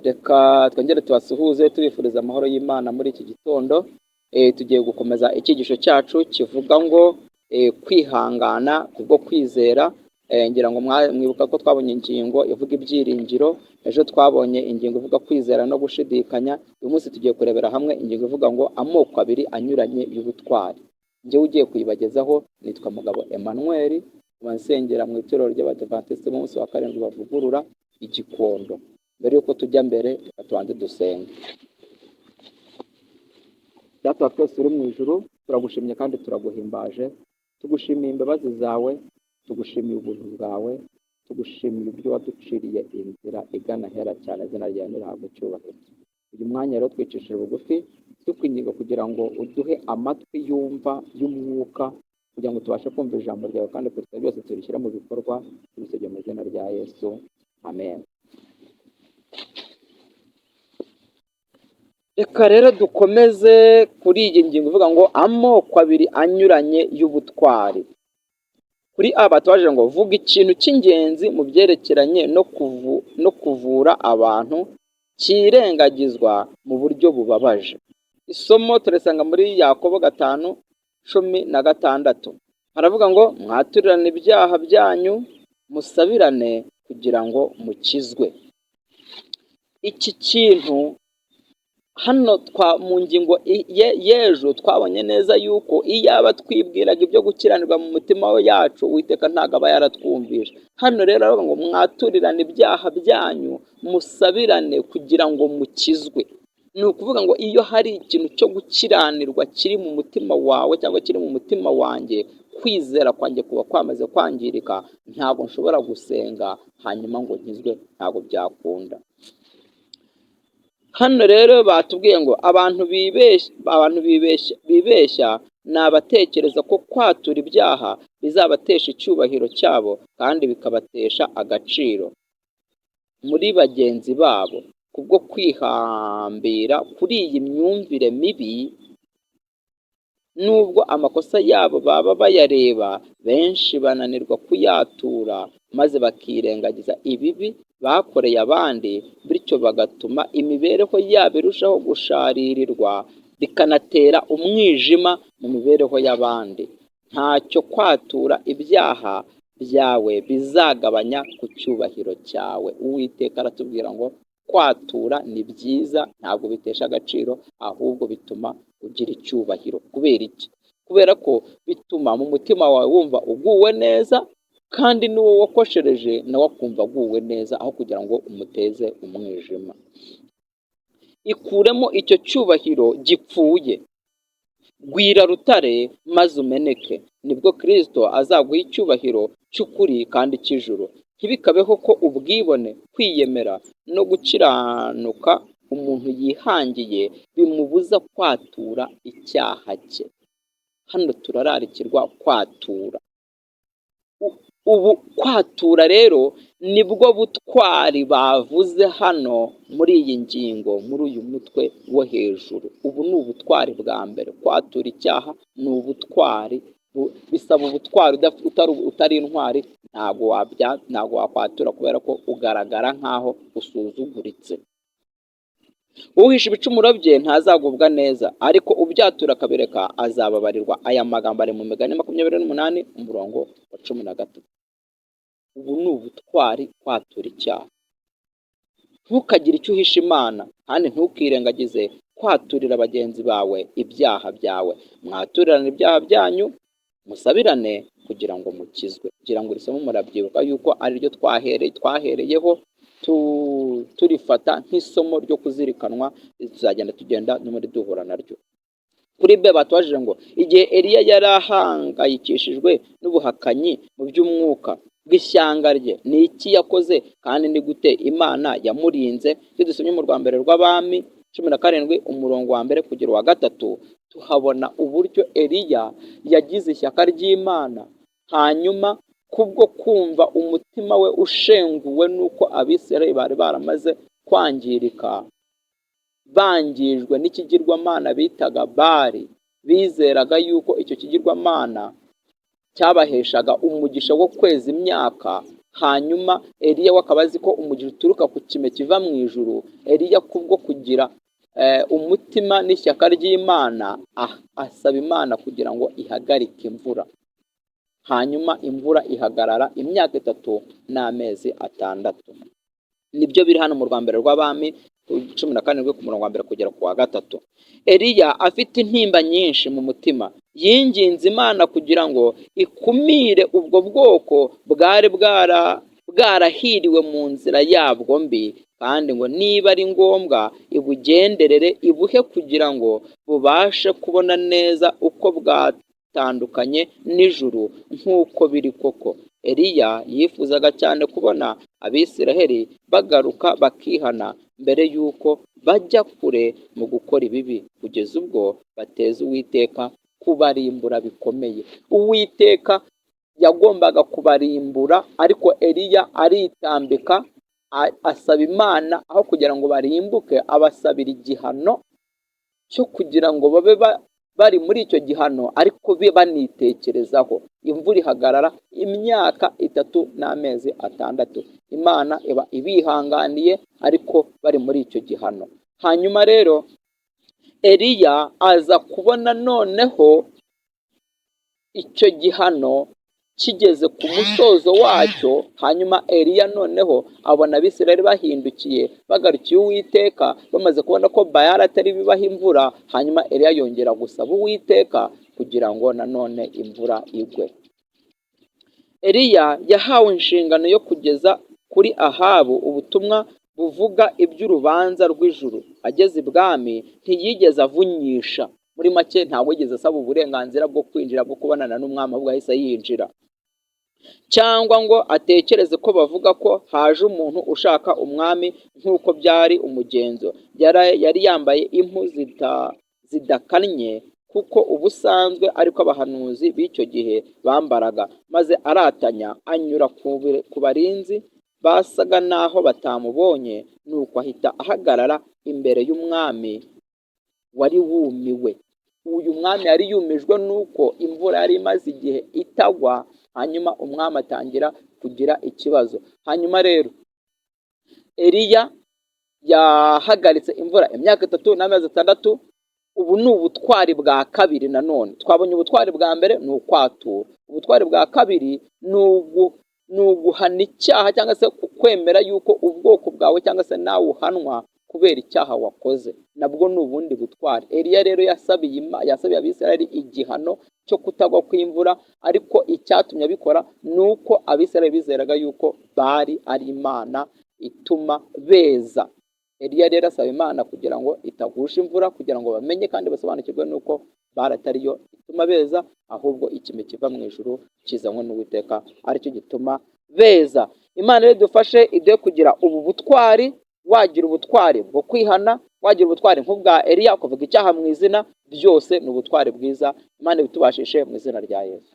Reka twongere tubasuhuze tubifuriza amahoro y'Imana muri iki gitondo. Tugiye gukomeza icyigisho cyacu kivuga ngo kwihangana kubwo kwizera. Ngira ngo mwibuka ko twabonye ingingo ivuga ibyiringiro, ejo twabonye ingingo ivuga kwizera no gushidikanya. Uyu munsi tugiye kurebera hamwe ingingo ivuga ngo amoko abiri anyuranye y'ubutwari. Njyewe ugiye kuyibagezaho nitwa Mugabo Emmanuel, nsengera mu itorero ry'Abadiventiste b'umunsi wa karindwi bavugurura Igikondo. Mbere yuko tujya mbere reka tubanze dusenge. Data wa twese uri mu ijuru, turagushimye kandi turaguhimbaje, tugushimiye imbabazi zawe, tugushimiye ubuntu bwawe, tugushimiye ibyo waduciriye inzira igana hera cyane, izina ryawe nirihabwe icyubahiro. Uyu mwanya rero twicishije bugufi tukwinginga kugira ngo uduhe amatwi yumva y'umwuka, kugira ngo tubashe kumva ijambo ryawe kandi kuruta byose turishyira mu bikorwa, tubisabye mu izina rya Yesu, amen. Reka rero dukomeze kuri iyi ngingo ivuga ngo amoko abiri anyuranye y'ubutwari. Kuri aba twaje ngo vuga ikintu cy'ingenzi mu byerekeranye no kuvura abantu kirengagizwa mu buryo bubabaje. Isomo turisanga muri Yakobo 5:16. Haravuga ngo mwaturirane ibyaha byanyu, musabirane kugira ngo mukizwe. Iki kintu hano mu ngingo y'ejo twabonye neza yuko iyaba twibwiraga ibyo gukiranirwa mu mutima yacu, Uwiteka ntabwo aba yaratwumvishe. Hano rero aravuga ngo mwaturirane ibyaha byanyu, musabirane kugira ngo mukizwe. Ni ukuvuga ngo iyo hari ikintu cyo gukiranirwa kiri mu mutima wawe cyangwa kiri mu mutima wanjye, kwizera kwanjye kuba kwamaze kwangirika, ntabwo nshobora gusenga hanyuma ngo nkizwe, ntabwo byakunda. Hano rero batubwiye ngo abantu bibeshya ni abatekereza ko kwatura ibyaha bizabatesha icyubahiro cyabo kandi bikabatesha agaciro muri bagenzi babo. Kubwo kwihambira kuri iyi myumvire mibi, nubwo amakosa yabo baba bayareba, benshi bananirwa kuyatura maze bakirengagiza ibibi bakoreye abandi, bityo bagatuma imibereho yabo irushaho gusharirirwa, bikanatera umwijima mu mibereho y'abandi. Ntacyo kwatura ibyaha byawe bizagabanya ku cyubahiro cyawe. Uwiteka aratubwira ngo kwatura ni byiza, ntabwo bitesha agaciro, ahubwo bituma ugira icyubahiro. Kubera iki? Kubera ko bituma mu mutima wawe wumva uguwe neza, kandi n'uwo wakoshereje nawe akumva aguwe neza, aho kugira ngo umuteze umwijima. Ikuremo icyo cyubahiro gipfuye. Gwira rutare maze umeneke, nibwo Kristo azaguha icyubahiro cy'ukuri kandi cy'ijuru. Ntibikabeho ko ubwibone, kwiyemera no gukiranuka umuntu yihangiye bimubuza kwatura icyaha cye. Hano turararikirwa kwatura. Ubu kwatura rero nibwo butwari bavuze hano muri iyi ngingo, muri uyu mutwe wo hejuru. Ubu ni ubutwari bwa mbere. Kwatura icyaha ni ubutwari, bisaba ubutwari. Utari intwari ntabwo wakwatura, kubera ko ugaragara nk'aho usuzuguritse. Uhisha ibicumuro bye ntazagubwa neza, ariko ubyatura akabireka azababarirwa. Aya magambo ari mu Migani 28:13. Ubu ni ubutwari, kwatura icyaha. Ntukagire icyo uhisha Imana, kandi ntukirengagize kwaturira bagenzi bawe ibyaha byawe. Mwaturirane ibyaha byanyu, musabirane kugira ngo mukizwe. Kugira ngo iri somo murabyibuka yuko ari ryo twahereyeho turifata nk'isomo ryo kuzirikanwa, tugenda no muri duhura naryo. Kuri be batubajije ngo igihe Eliya yari ahangayikishijwe n'ubuhakanyi mu by'umwuka bw'ishyanga rye, ni iki yakoze kandi ni gute Imana yamurinze? Iyo dusomye mu rwa mbere rw'Abami 17:1-3, tuhabona uburyo Eliya yagize ishyaka ry'Imana, hanyuma kubwo kumva umutima we ushenguwe n'uko Abisirayeli bari baramaze kwangirika, bangijwe n'ikigirwamana bitaga Bali. Bizeraga yuko icyo kigirwamana cyabaheshaga umugisha wo kweza imyaka, hanyuma Eliya we akaba azi ko umugisha uturuka ku kime kiva mu ijuru. Eliya kubwo kugira umutima n'ishyaka ry'Imana asaba Imana kugira ngo ihagarike imvura, hanyuma imvura ihagarara imyaka 3 n'amezi 6. Nibyo biri hano mu Rwambere rw'Abami 17 ku murongo wa mbere kugera ku wa 3. Eliya afite intimba nyinshi mu mutima yinginze Imana kugira ngo ikumire ubwo bwoko bwari bwarahiriwe mu nzira yabwo mbi, kandi ngo niba ari ngombwa ibugenderere ibuhe kugira ngo bubashe kubona neza uko bwatandukanye n'ijuru nk'uko biri koko. Eliya yifuzaga cyane kubona Abisiraheli bagaruka bakihana mbere y'uko bajya kure mu gukora ibibi, kugeza ubwo bateza Uwiteka kubarimbura bikomeye. Uwiteka yagombaga kubarimbura, ariko Eliya aritambika asaba Imana aho kugira ngo barimbuke abasabira igihano cyo kugira ngo babe bari muri icyo gihano ariko banitekerezaho. Imvura ihagarara imyaka 3 n'amezi 6. Imana iba ibihanganiye ariko bari muri icyo gihano. Hanyuma rero Eliya aza kubona noneho icyo gihano kigeze ku musozo wacyo. Hanyuma Eliya noneho abona Abisirayeli bahindukiye bagarukiye Uwiteka, bamaze kubona ko Bayali atari bibaha imvura. Hanyuma Eliya yongera gusaba Uwiteka kugira ngo nanone imvura igwe. Eliya yahawe inshingano yo kugeza kuri Ahabu ubutumwa buvuga iby'urubanza rw'ijuru. Ageze ibwami ntiyigeze avunyisha, muri make ntabwo yigeze asaba uburenganzira bwo kwinjira bwo kubonana n'umwami, ahubwo yahise yinjira. Cyangwa ngo atekereze ko bavuga ko haje umuntu ushaka umwami nk'uko byari umugenzo. Yari yambaye impu zidakannye kuko ubusanzwe ariko abahanuzi b'icyo gihe bambaraga, maze aratanya anyura ku barinzi basaga naho batamubonye, nuko ahita ahagarara imbere y'umwami wari wumiwe. Uyu mwami yari yumijwe nuko imvura yari imaze igihe itagwa. Hanyuma umwami atangira kugira ikibazo. Hanyuma rero Eliya yahagaritse imvura imyaka 3 n'amezi 6. Ubu ni ubutwari bwa kabiri. Nanone twabonye ubutwari bwa mbere ni ukwatura, ubutwari bwa kabiri ni uguhana icyaha cyangwa se kwemera yuko ubwoko bwawe cyangwa se nawe uhanwa kubera icyaha wakoze. Nabwo ni ubundi butwari. Eliya rero yasabiye Abisirayeli igihano cyo kutagwa kw'imvura, ariko icyatumye abikora ni uko Abisirayeli bizeraga yuko Bali ari imana ituma beza. Eliya rero asaba Imana kugira ngo itagusha imvura, kugira ngo bamenye kandi basobanukirwe nuko Bali atariyo ituma beza, ahubwo ikime kiva mu ijuru kizanywe n'Uwiteka aricyo gituma beza. Imana rero dufashe ide kugira ubu butwari, wagira ubutwari bwo kwihana, wagira ubutwari nk'ubwa Eliya ukavuga icyaha mu izina, byose ni ubutwari bwiza. Imana bitubashishe mu izina rya Yesu.